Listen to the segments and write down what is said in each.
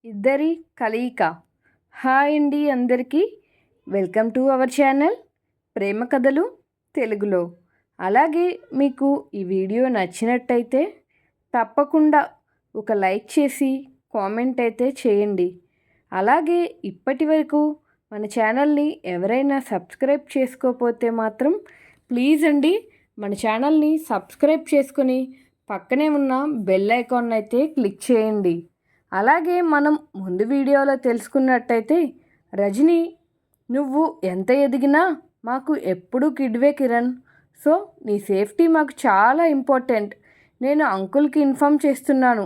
ఇద్దరి కలయిక. హాయ్ అండి అందరికీ. వెల్కమ్ టు అవర్ ఛానల్ ప్రేమ కథలు తెలుగులో. అలాగే మీకు ఈ వీడియో నచ్చినట్టయితే తప్పకుండా ఒక లైక్ చేసి కామెంట్ అయితే చేయండి. అలాగే ఇప్పటి వరకు మన ఛానల్ని ఎవరైనా సబ్స్క్రైబ్ చేసుకోకపోతే మాత్రం ప్లీజ్ అండి మన ఛానల్ని సబ్స్క్రైబ్ చేసుకొని పక్కనే ఉన్న బెల్ ఐకాన్ అయితే క్లిక్ చేయండి. అలాగే మనం ముందు వీడియోలో తెలుసుకున్నట్టయితే రజని, నువ్వు ఎంత ఎదిగినా మాకు ఎప్పుడూ కిడ్వే కిరణ్. సో నీ సేఫ్టీ మాకు చాలా ఇంపార్టెంట్. నేను అంకుల్కి ఇన్ఫామ్ చేస్తున్నాను.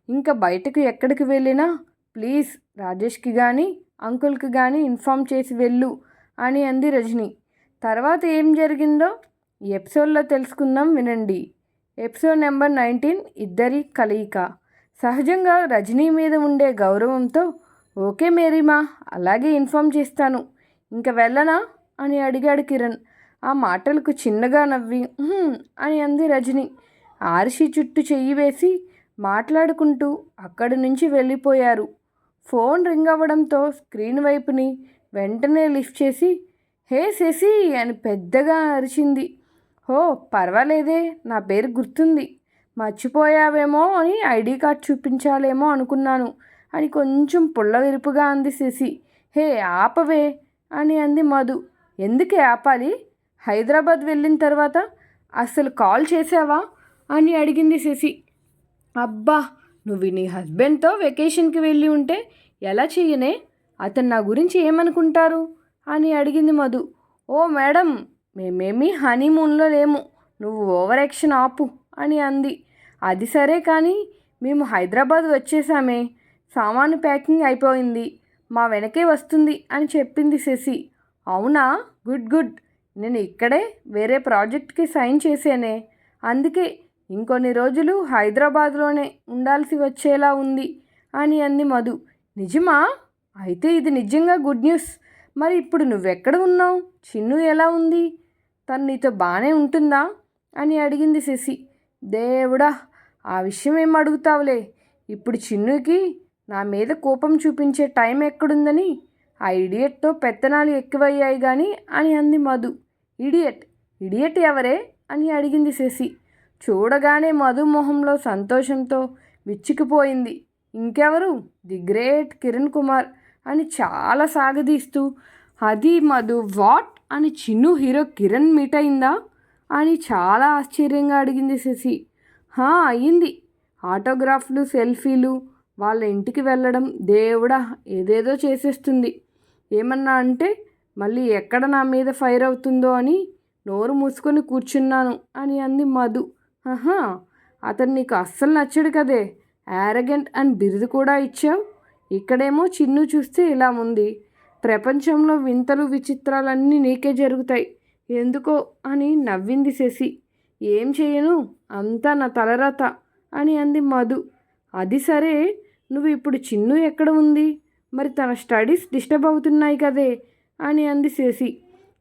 ఇంకా బయటకు ఎక్కడికి వెళ్ళినా ప్లీజ్ రాజేష్కి కానీ అంకుల్కి కానీ ఇన్ఫామ్ చేసి వెళ్ళు అని అంది రజని. తర్వాత ఏం జరిగిందో ఈ ఎపిసోడ్లో తెలుసుకుందాం, వినండి. ఎపిసోడ్ నెంబర్ 19, ఇద్దరి కలయిక. సహజంగా రజనీ మీద ఉండే గౌరవంతో ఓకే మేరీమా, అలాగే ఇన్ఫామ్ చేస్తాను, ఇంక వెళ్ళనా అని అడిగాడు కిరణ్. ఆ మాటలకు చిన్నగా నవ్వి అని అంది రజని. ఆర్షి చుట్టూ చెయ్యి వేసి మాట్లాడుకుంటూ అక్కడి నుంచి వెళ్ళిపోయారు. ఫోన్ రింగ్ అవ్వడంతో స్క్రీన్ వైపుని వెంటనే లిఫ్ట్ చేసి హే శశి అని పెద్దగా అరిచింది. హో పర్వాలేదే, నా పేరు గుర్తుంది, మర్చిపోయావేమో అని ఐడి కార్డ్ చూపించాలేమో అనుకున్నాను అని కొంచెం పుల్లవిరుపుగా అంది శశి. హే ఆపవే అని అంది మధు. ఎందుకే ఆపాలి? హైదరాబాద్ వెళ్ళిన తర్వాత అసలు కాల్ చేసావా అని అడిగింది శశి. అబ్బా, నువ్వు నీ హస్బెండ్తో వెకేషన్కి వెళ్ళి ఉంటే ఎలా చెయ్యనే, అతను నా గురించి ఏమనుకుంటారు అని అడిగింది మధు. ఓ మేడం, మేమేమీ హనీమూన్లో లేము, నువ్వు ఓవర్ యాక్షన్ ఆపు అని అంది. అది సరే కానీ మేము హైదరాబాద్ వచ్చేసామే, సామాను ప్యాకింగ్ అయిపోయింది, మా వెనకే వస్తుంది అని చెప్పింది శశి. అవునా, గుడ్ గుడ్, నేను ఇక్కడే వేరే ప్రాజెక్ట్కి సైన్ చేశానే, అందుకే ఇంకొన్ని రోజులు హైదరాబాద్లోనే ఉండాల్సి వచ్చేలా ఉంది అని అంది మధు. నిజమా? అయితే ఇది నిజంగా గుడ్ న్యూస్. మరి ఇప్పుడు నువ్వెక్కడ ఉన్నావు? చిన్ను ఎలా ఉంది? తను నీతో బాగానే ఉంటుందా అని అడిగింది శశి. దేవుడా, ఆ విషయం ఏం అడుగుతావులే, ఇప్పుడు చిన్నుకి నా మీద కోపం చూపించే టైం ఎక్కడుందని ఆ ఇడియట్తో పెత్తనాలు ఎక్కువయ్యాయి కానీ అని అంది మధు. ఇడియట్? ఇడియట్ ఎవరే అని అడిగింది శశి. చూడగానే మధు మొహంలో సంతోషంతో విచ్చికిపోయింది. ఇంకెవరు, ది గ్రేట్ కిరణ్ కుమార్ అని చాలా సాగదీస్తూ. అది మధు, వాట్ అని చిన్ను హీరో కిరణ్ మీట్ అయిందా అని చాలా ఆశ్చర్యంగా అడిగింది శశి. అయ్యింది, ఆటోగ్రాఫ్లు, సెల్ఫీలు, వాళ్ళ ఇంటికి వెళ్ళడం, దేవుడా ఏదేదో చేసేస్తుంది. ఏమన్నా అంటే మళ్ళీ ఎక్కడ నా మీద ఫైర్ అవుతుందో అని నోరు మూసుకొని కూర్చున్నాను అని అంది మధు. అతను నీకు అస్సలు నచ్చడు కదే, యారగెంట్ అని బిరుదు కూడా ఇచ్చావు. ఇక్కడేమో చిన్ను చూస్తే ఇలా ఉంది, ప్రపంచంలో వింతలు విచిత్రాలన్నీ నీకే జరుగుతాయి ఎందుకో అని నవ్వింది శశి. ఏం చేయను, అంతా నా తలరాత అని అంది మధు. అది సరే, నువ్వు ఇప్పుడు చిన్ను ఎక్కడ ఉంది? మరి తన స్టడీస్ డిస్టర్బ్ అవుతున్నాయి కదే అని అంది శశి.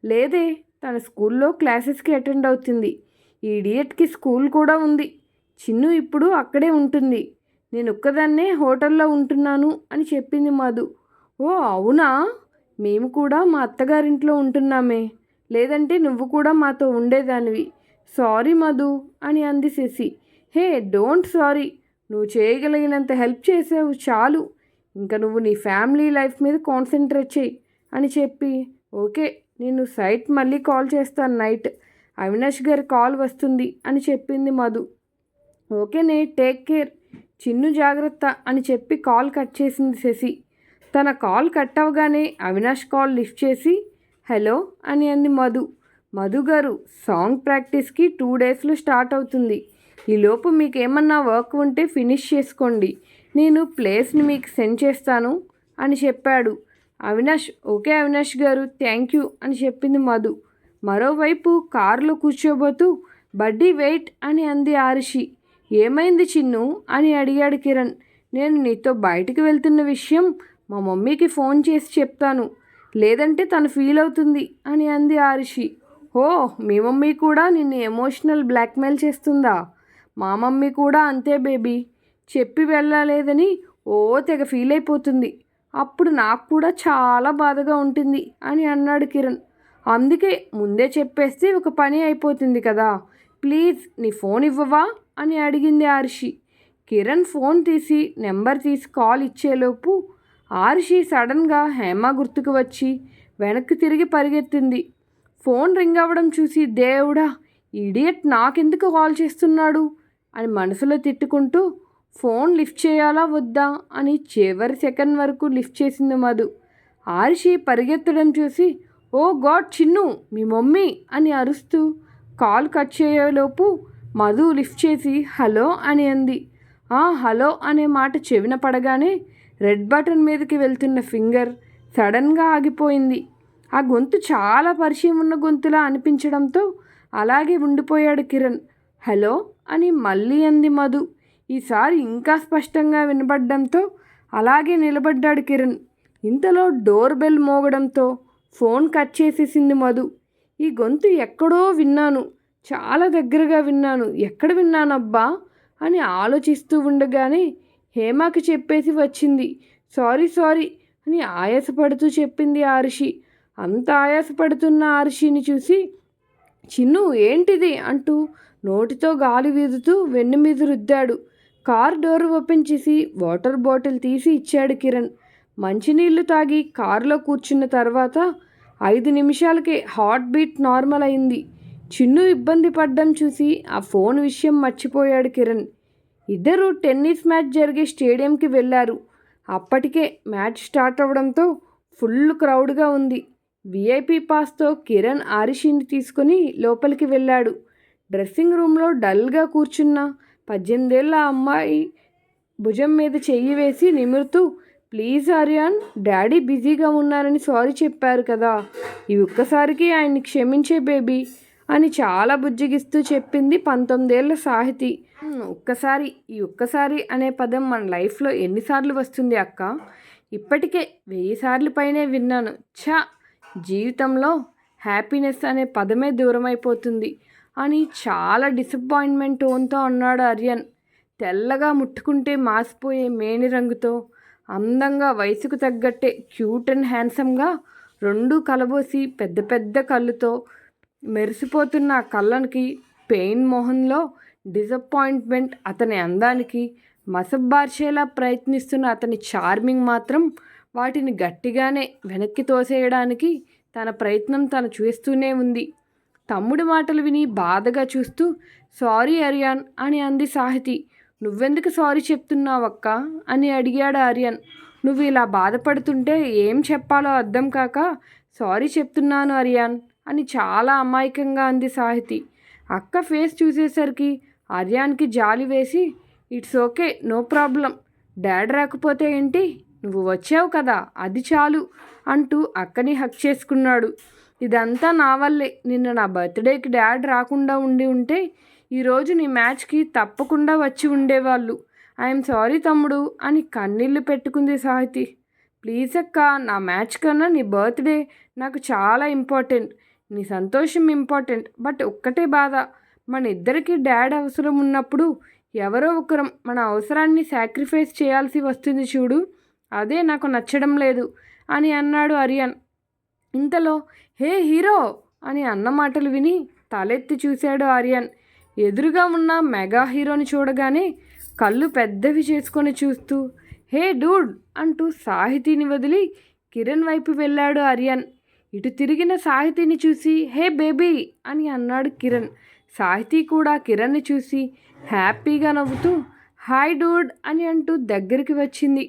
లేదే, తన స్కూల్లో క్లాసెస్కి అటెండ్ అవుతుంది. ఈ ఇడియట్కి స్కూల్ కూడా ఉంది. చిన్ను ఇప్పుడు అక్కడే ఉంటుంది, నేను ఒక్కదాన్నే హోటల్లో ఉంటున్నాను అని చెప్పింది మధు. ఓ అవునా, మేము కూడా మా అత్తగారింట్లో ఉంటున్నామే, లేదంటే నువ్వు కూడా మాతో ఉండేదానివి. సారీ మధు అని అంది శశి. హే డోంట్ సారీ, నువ్వు చేయగలిగినంత హెల్ప్ చేసావు చాలు, ఇంకా నువ్వు నీ ఫ్యామిలీ లైఫ్ మీద కాన్సన్ట్రేట్ చేయి అని చెప్పి ఓకే, నేను సైట్ మళ్ళీ కాల్ చేస్తాను నైట్, అవినాష్ గారి కాల్ వస్తుంది అని చెప్పింది మధు. ఓకేనే, టేక్ కేర్, చిన్ను జాగ్రత్త అని చెప్పి కాల్ కట్ చేసింది శశి. తన కాల్ కట్ అవగానే అవినాష్ కాల్ లిఫ్ట్ చేసి హలో అని అంది మధు. మధు గారు, సాంగ్ ప్రాక్టీస్కి 2 డేస్లో స్టార్ట్ అవుతుంది, ఈలోపు మీకు ఏమన్నా వర్క్ ఉంటే ఫినిష్ చేసుకోండి, నేను ప్లేస్ని మీకు సెండ్ చేస్తాను అని చెప్పాడు అవినాష్. ఓకే అవినాష్ గారు, థ్యాంక్ యూ అని చెప్పింది మధు. మరోవైపు కారులో కూర్చోబోతూ బడ్డీ వెయిట్ అని అంది ఆరుషి. ఏమైంది చిన్ను అని అడిగాడు కిరణ్. నేను నీతో బయటికి వెళ్తున్న విషయం మా మమ్మీకి ఫోన్ చేసి చెప్తాను, లేదంటే తను ఫీల్ అవుతుంది అని అంది ఆరుషి. ఓ, మీ మమ్మీ కూడా నిన్ను ఎమోషనల్ బ్లాక్మెయిల్ చేస్తుందా? మా మమ్మీ కూడా అంతే బేబీ, చెప్పి వెళ్ళలేదని ఓ తెగ ఫీల్ అయిపోతుంది. అప్పుడు నాకు కూడా చాలా బాధగా ఉంటుంది అని అన్నాడు కిరణ్. అందుకే ముందే చెప్పేస్తే ఒక పని అయిపోతుంది కదా, ప్లీజ్ నీ ఫోన్ ఇవ్వవా అని అడిగింది ఆరుషి. కిరణ్ ఫోన్ తీసి నెంబర్ తీసి కాల్ ఇచ్చేలోపు ఆరుషి సడన్గా హేమ గుర్తుకు వచ్చి వెనక్కి తిరిగి పరిగెత్తింది. ఫోన్ రింగ్ అవ్వడం చూసి దేవుడా, ఇడియట్ నాకెందుకు కాల్ చేస్తున్నాడు అని మనసులో తిట్టుకుంటూ ఫోన్ లిఫ్ట్ చేయాలా వద్దా అని చివరి సెకండ్ వరకు లిఫ్ట్ చేసింది మధు. ఆరుషి పరిగెత్తడం చూసి ఓ గాడ్ చిన్ను మీ మమ్మీ అని అరుస్తూ కాల్ కట్ చేయలోపు మధు లిఫ్ట్ చేసి హలో అని అంది. హలో అనే మాట చెవిన పడగానే రెడ్ బటన్ మీదకి వెళ్తున్న ఫింగర్ సడన్గా ఆగిపోయింది. ఆ గొంతు చాలా పరిచయం ఉన్న గొంతులా అనిపించడంతో అలాగే ఉండిపోయాడు కిరణ్. హలో అని మళ్ళీ అంది మధు. ఈసారి ఇంకా స్పష్టంగా వినబడ్డంతో అలాగే నిలబడ్డాడు కిరణ్. ఇంతలో డోర్ బెల్ మోగడంతో ఫోన్ కట్ చేసేసింది మధు. ఈ గొంతు ఎక్కడో విన్నాను, చాలా దగ్గరగా విన్నాను, ఎక్కడ విన్నానబ్బా అని ఆలోచిస్తూ ఉండగానే హేమకి చెప్పేసి వచ్చింది. సారీ అని ఆయాసపడుతూ చెప్పింది ఆరుషి. అంత ఆయాసపడుతున్న ఆరుషిని చూసి చిన్ను ఏంటిది అంటూ నోటితో గాలి వీదుతూ వెన్ను మీద రుద్దాడు. కార్ డోర్ ఓపెన్ చేసి వాటర్ బాటిల్ తీసి ఇచ్చాడు కిరణ్. మంచినీళ్లు తాగి కారులో కూర్చున్న తర్వాత 5 నిమిషాలకే హార్ట్ బీట్ నార్మల్ అయింది. చిన్ను ఇబ్బంది పడ్డం చూసి ఆ ఫోన్ విషయం మర్చిపోయాడు కిరణ్. ఇద్దరు టెన్నిస్ మ్యాచ్ జరిగే స్టేడియంకి వెళ్ళారు. అప్పటికే మ్యాచ్ స్టార్ట్ అవడంతో ఫుల్ క్రౌడ్గా ఉంది. విఐపి పాస్తో కిరణ్ ఆరుషిని తీసుకుని లోపలికి వెళ్ళాడు. డ్రెస్సింగ్ రూమ్లో డల్గా కూర్చున్న 18 ఏళ్ల అమ్మాయి భుజం మీద చెయ్యి వేసి నిమురుతూ ప్లీజ్ ఆర్యాన్, డాడీ బిజీగా ఉన్నారని సారీ చెప్పారు కదా, ఈ ఒక్కసారికి ఆయన్ని క్షమించే బేబీ అని చాలా బుజ్జగిస్తూ చెప్పింది 19 ఏళ్ల సాహితి. ఈ ఒక్కసారి అనే పదం మన లైఫ్లో ఎన్నిసార్లు వస్తుంది అక్క? ఇప్పటికే 1000 సార్లు పైనే విన్నాను. జీవితంలో హ్యాపీనెస్ అనే పదమే దూరం అయిపోతుంది అని చాలా డిసప్పాయింట్మెంట్ టోన్తో అన్నాడు ఆర్యన్. తెల్లగా ముట్టుకుంటే మాసిపోయే మేని రంగుతో అందంగా వయసుకు తగ్గట్టే క్యూట్ అండ్ హ్యాండ్సమ్గా రెండూ కలబోసి పెద్ద పెద్ద కళ్ళుతో మెరిసిపోతున్న ఆ కళ్ళకి పెయిన్ మొహంలో డిసప్పాయింట్మెంట్, అతని అందానికి మసబ్బార్చేలా ప్రయత్నిస్తున్న అతని చార్మింగ్ మాత్రం వాటిని గట్టిగానే వెనక్కి తోసేయడానికి తన ప్రయత్నం తను చేస్తూనే ఉంది. తమ్ముడి మాటలు విని బాధగా చూస్తూ సారీ ఆర్యన్ అని అంది సాహితి. నువ్వెందుకు సారీ చెప్తున్నావక్క అని అడిగాడు ఆర్యన్. నువ్వు ఇలా బాధపడుతుంటే ఏం చెప్పాలో అర్థం కాక సారీ చెప్తున్నాను ఆర్యన్ అని చాలా అమాయకంగా అంది సాహితి. అక్క ఫేస్ చూసేసరికి ఆర్యాన్కి జాలి వేసి it's okay, no problem, dad రాకపోతే ఏంటి, నువ్వు వచ్చావు కదా అది చాలు అంటూ అక్కని హక్ చేసుకున్నాడు. ఇదంతా నా వల్లే, నిన్న నా బర్త్డేకి డాడ్ రాకుండా ఉంటే ఈరోజు నీ మ్యాచ్కి తప్పకుండా వచ్చి ఉండేవాళ్ళు. ఐఎమ్ సారీ తమ్ముడు అని కన్నీళ్ళు పెట్టుకుంది సాహితి. ప్లీజ్ అక్క, నా మ్యాచ్ కన్నా నీ బర్త్డే నాకు చాలా ఇంపార్టెంట్, నీ సంతోషం ఇంపార్టెంట్. బట్ ఒక్కటే బాధ, మన ఇద్దరికి డాడ్ అవసరం ఉన్నప్పుడు ఎవరో ఒకరం మన అవసరాన్ని సాక్రిఫైస్ చేయాల్సి వస్తుంది చూడు, అదే నాకు నచ్చడం లేదు అని అన్నాడు ఆర్యన్. ఇంతలో హే హీరో అని అన్న మాటలు విని తలెత్తి చూశాడు ఆర్యన్. ఎదురుగా ఉన్న మెగా హీరోని చూడగానే కళ్ళు పెద్దవి చేసుకొని చూస్తూ హే డూడ్ అంటూ సాహితీని వదిలి కిరణ్ వైపు వెళ్ళాడు ఆర్యన్. ఇటు తిరిగిన సాహితీని చూసి హే బేబీ అని అన్నాడు కిరణ్. సాహితీ కూడా కిరణ్ని చూసి హ్యాపీగా నవ్వుతూ హాయ్ డూడ్ అని అంటూ దగ్గరికి వచ్చింది.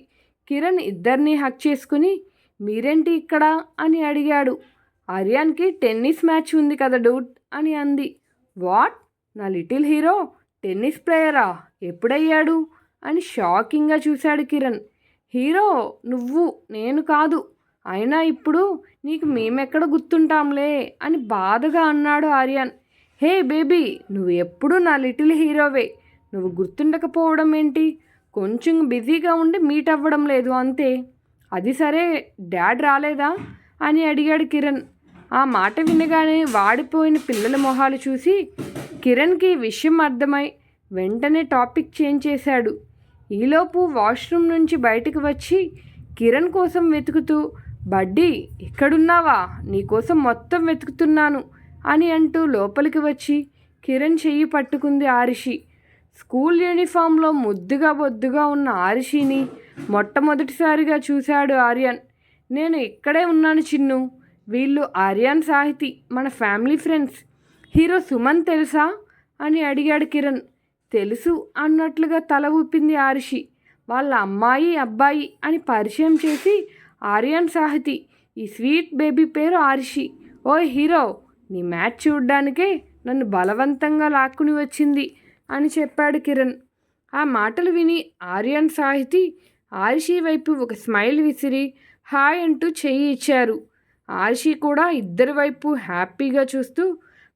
కిరణ్ ఇద్దరినీ హక్ చేసుకుని మీరేంటి ఇక్కడ అని అడిగాడు. ఆర్యాన్కి టెన్నిస్ మ్యాచ్ ఉంది కదా డూడ్ అని అంది. వాట్, నా లిటిల్ హీరో టెన్నిస్ ప్లేయరా, ఎప్పుడయ్యాడు అని షాకింగ్గా చూశాడు కిరణ్. హీరో నువ్వు, నేను కాదు, అయినా ఇప్పుడు నీకు మేమెక్కడ గుర్తుంటాంలే అని బాధగా అన్నాడు ఆర్యన్. హే బేబీ, నువ్వు ఎప్పుడు నా లిటిల్ హీరోవే, నువ్వు గుర్తుండకపోవడం ఏంటి, కొంచెం బిజీగా ఉండి మీట్ అవ్వడం లేదు అంతే. అది సరే, డాడ్ రాలేదా అని అడిగాడు కిరణ్. ఆ మాట వినగానే వాడిపోయిన పిల్లల మొహాలు చూసి కిరణ్కి విషయం అర్థమై వెంటనే టాపిక్ చేంజ్ చేశాడు. ఈలోపు వాష్రూమ్ నుంచి బయటకు వచ్చి కిరణ్ కోసం వెతుకుతూ, బడ్డీ ఎక్కడున్నావా, నీకోసం మొత్తం వెతుకుతున్నాను అని అంటూ లోపలికి వచ్చి కిరణ్ చెయ్యి పట్టుకుంది ఆరిషి. స్కూల్ యూనిఫామ్లో ముద్దుగా బొద్దుగా ఉన్న ఆరిషిని మొట్టమొదటిసారిగా చూశాడు ఆర్యన్. నేను ఇక్కడే ఉన్నాను చిన్ను, వీళ్ళు ఆర్యన్ సాహితి, మన ఫ్యామిలీ ఫ్రెండ్స్. హీరో సుమన్ తెలుసా అని అడిగాడు కిరణ్. తెలుసు అన్నట్లుగా తల ఊపింది ఆరిషి. వాళ్ళ అమ్మాయి అబ్బాయి అని పరిచయం చేసి, ఆర్యన్ సాహితి, ఈ స్వీట్ బేబీ పేరు ఆరిషి. ఓయ్ హీరో, నీ మ్యాచ్ చూడ్డానికే నన్ను బలవంతంగా లాక్కుని వచ్చింది అని చెప్పాడు కిరణ్. ఆ మాటలు విని ఆర్యన్ సాహితి ఆరిషి వైపు ఒక స్మైల్ విసిరి హాయ్ అంటూ చెయ్యి ఇచ్చారు. ఆరిషి కూడా ఇద్దరి వైపు హ్యాపీగా చూస్తూ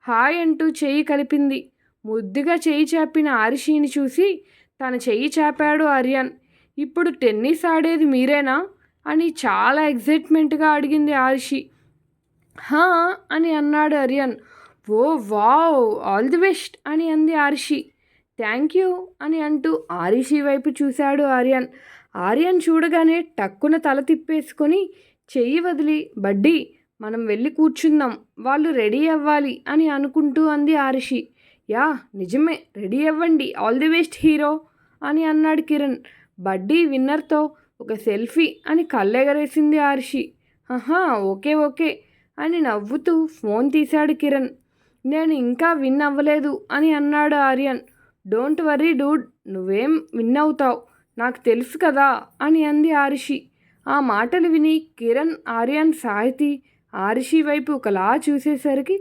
హాయ్ అంటూ చెయ్యి కలిపింది. ముద్దుగా చెయ్యి చాపిన ఆరిషిని చూసి తన చెయ్యి చాపాడు ఆర్యన్. ఇప్పుడు టెన్నిస్ ఆడేది మీరేనా అని చాలా ఎగ్జైట్మెంట్గా అడిగింది ఆరిషి. హా అని అన్నాడు ఆర్యన్. ఓ వావ్, ఆల్ ది బెస్ట్ అని అంది ఆరిషి. థ్యాంక్ యూ అని అంటూ ఆరిషి వైపు చూశాడు ఆర్యన్. ఆర్యన్ చూడగానే టక్కున తల తిప్పేసుకొని చెయ్యి వదిలి, బడ్డీ మనం వెళ్ళి కూర్చుందాం, వాళ్ళు రెడీ అవ్వాలి అని అనుకుంటూ అంది ఆరిషి. యా నిజమే, రెడీ అవ్వండి, ఆల్ ది బెస్ట్ హీరో అని అన్నాడు కిరణ్. బడ్డీ విన్నర్తో ఒక సెల్ఫీ అని కళ్ళెగరేసింది ఆరిషి. ఆహా ఓకే ఓకే అని నవ్వుతూ ఫోన్ తీశాడు కిరణ్. నేను ఇంకా విన్ అవ్వలేదు అని అన్నాడు ఆర్యన్. డోంట్ వర్రీ డూడ్, నువ్వేం విన్ అవుతావు, నాకు తెలుసు కదా అని అంది ఆరిషి. ఆ మాటలు విని కిరణ్, ఆర్యన్ సాహితి ఆరిషి వైపు ఒకలా చూసేసరికి,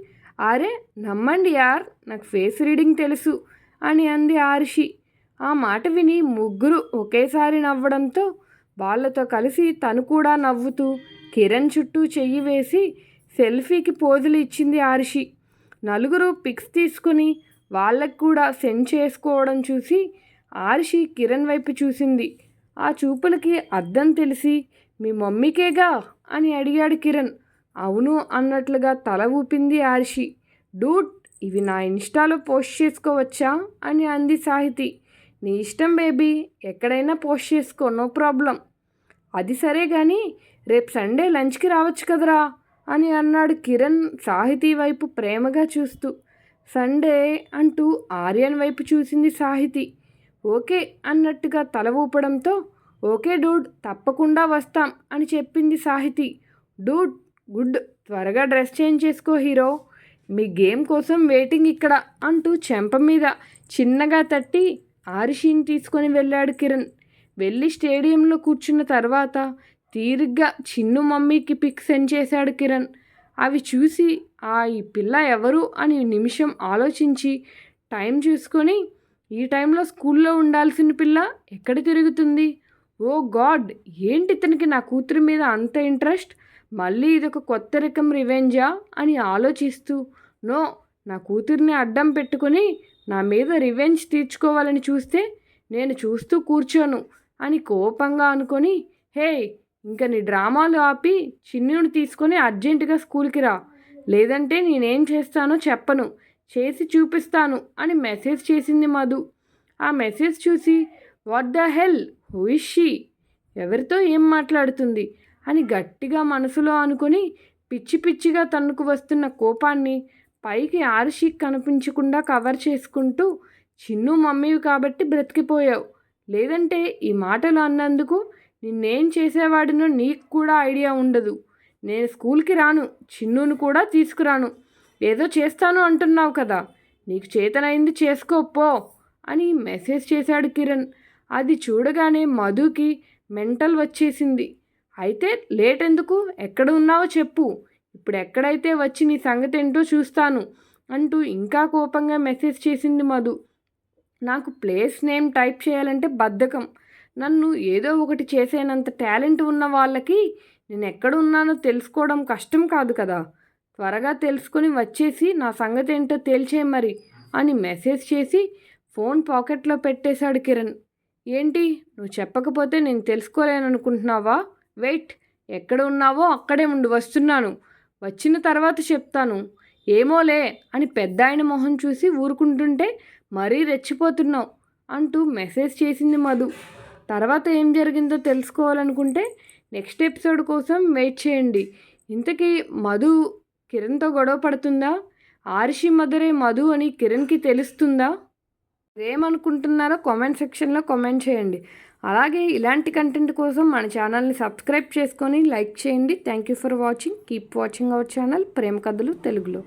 అరే నమ్మండి యార్, నాకు ఫేస్ రీడింగ్ తెలుసు అని అంది ఆరిషి. ఆ మాట విని ముగ్గురు ఒకేసారి నవ్వడంతో వాళ్ళతో కలిసి తను కూడా నవ్వుతూ కిరణ్ చుట్టూ చెయ్యి వేసి సెల్ఫీకి పోజులు ఇచ్చింది ఆరిషి. నలుగురు పిక్స్ తీసుకుని వాళ్ళకు కూడా సెండ్ చేసుకోవడం చూసి ఆరిషి కిరణ్ వైపు చూసింది. ఆ చూపులకి అర్థం తెలిసి, మీ మమ్మీకేగా అని అడిగాడు కిరణ్. అవును అన్నట్లుగా తల ఊపింది ఆరిషి. డూడ్, ఇవి నా ఇన్స్టాలో పోస్ట్ చేసుకోవచ్చా అని అంది సాహితి. నీ ఇష్టం బేబీ, ఎక్కడైనా పోస్ట్ చేసుకో, నో ప్రాబ్లం. అది సరే కానీ రేపు సండే లంచ్కి రావచ్చు కదరా అని అన్నాడు కిరణ్ సాహితీ వైపు ప్రేమగా చూస్తూ. సండే అంటూ ఆర్యన్ వైపు చూసింది సాహితి. ఓకే అన్నట్టుగా తల ఊపడంతో, ఓకే డూడ్, తప్పకుండా వస్తాం అని చెప్పింది సాహితి. డూడ్ గుడ్, త్వరగా డ్రెస్ చేంజ్ చేసుకో హీరో, మీ గేమ్ కోసం వెయిటింగ్ ఇక్కడ అంటూ చెంప మీద చిన్నగా తట్టి ఆరిషిని తీసుకొని వెళ్ళాడు కిరణ్. వెళ్ళి స్టేడియంలో కూర్చున్న తర్వాత తీరిగ్గా చిన్ను మమ్మీకి పిక్ సెండ్ చేశాడు కిరణ్. అవి చూసి ఈ పిల్ల ఎవరు అని నిమిషం ఆలోచించి టైం చూసుకొని, ఈ టైంలో స్కూల్లో ఉండాల్సిన పిల్ల ఎక్కడ తిరుగుతుంది, ఓ గాడ్ ఏంటి ఇతనికి నా కూతురి మీద అంత ఇంట్రెస్ట్, మళ్ళీ ఇదొక కొత్త రకం రివెంజా అని ఆలోచిస్తూ, నో, నా కూతుర్ని అడ్డం పెట్టుకొని నా మీద రివెంజ్ తీర్చుకోవాలని చూస్తే నేను చూస్తూ కూర్చోను అని కోపంగా అనుకొని, హే ఇంకా నీ డ్రామాలు ఆపి చిన్నుని తీసుకొని అర్జెంటుగా స్కూల్కి రా, లేదంటే నేనేం చేస్తానో చెప్పను, చేసి చూపిస్తాను అని మెసేజ్ చేసింది మధు. ఆ మెసేజ్ చూసి what the hell, who is she, ఎవరితో ఏం మాట్లాడుతుంది అని గట్టిగా మనసులో అనుకొని పిచ్చి పిచ్చిగా తన్నుకు వస్తున్న కోపాన్ని పైకి ఆరిషికి కనిపించకుండా కవర్ చేసుకుంటూ, చిన్ను మమ్మీవి కాబట్టి బ్రతికిపోయావు, లేదంటే ఈ మాటలు అన్నందుకు నిన్నేం చేసేవాడినో నీకు కూడా ఐడియా ఉండదు, నేను స్కూల్కి రాను, చిన్నును కూడా తీసుకురాను, ఏదో చేస్తాను అంటున్నావు కదా, నీకు చేతనైంది చేసుకోపో అని మెసేజ్ చేశాడు కిరణ్. అది చూడగానే మధుకి మెంటల్ వచ్చేసింది. అయితే లేట్ ఎందుకు, ఎక్కడ ఉన్నావో చెప్పు, ఇప్పుడు ఎక్కడైతే వచ్చి నీ సంగతి ఏంటో చూస్తాను అంటూ ఇంకా కోపంగా మెసేజ్ చేసింది మధు. నాకు ప్లేస్ నేమ్ టైప్ చేయాలంటే బద్ధకం, నన్ను ఏదో ఒకటి చేసేనంత టాలెంట్ ఉన్న వాళ్ళకి నేను ఎక్కడ ఉన్నానో తెలుసుకోవడం కష్టం కాదు కదా, త్వరగా తెలుసుకొని వచ్చేసి నా సంగతి ఏంటో తేల్చే మరి అని మెసేజ్ చేసి ఫోన్ పాకెట్లో పెట్టేశాడు కిరణ్. ఏంటి, నువ్వు చెప్పకపోతే నేను తెలుసుకోలేననుకుంటున్నావా, వెయిట్, ఎక్కడ ఉన్నావో అక్కడే ఉండి వస్తున్నాను, వచ్చిన తర్వాత చెప్తాను, ఏమోలే అని పెద్ద ఆయన మొహం చూసి ఊరుకుంటుంటే మరీ రెచ్చిపోతున్నావు అంటూ మెసేజ్ చేసింది మధు. తర్వాత ఏం జరిగిందో తెలుసుకోవాలనుకుంటే నెక్స్ట్ ఎపిసోడ్ కోసం వెయిట్ చేయండి. ఇంతకీ మధు కిరణ్తో గొడవ పడుతుందా? ఆరుషి మదరే మధు అని కిరణ్కి తెలుస్తుందా? ఏమనుకుంటున్నారో కామెంట్ సెక్షన్లో కామెంట్ చేయండి. అలాగే ఇలాంటి కంటెంట్ కోసం మన ఛానల్ని సబ్స్క్రైబ్ చేసుకొని లైక్ చేయండి. Thank you for watching. Keep watching our channel ప్రేమ కథలు తెలుగులో.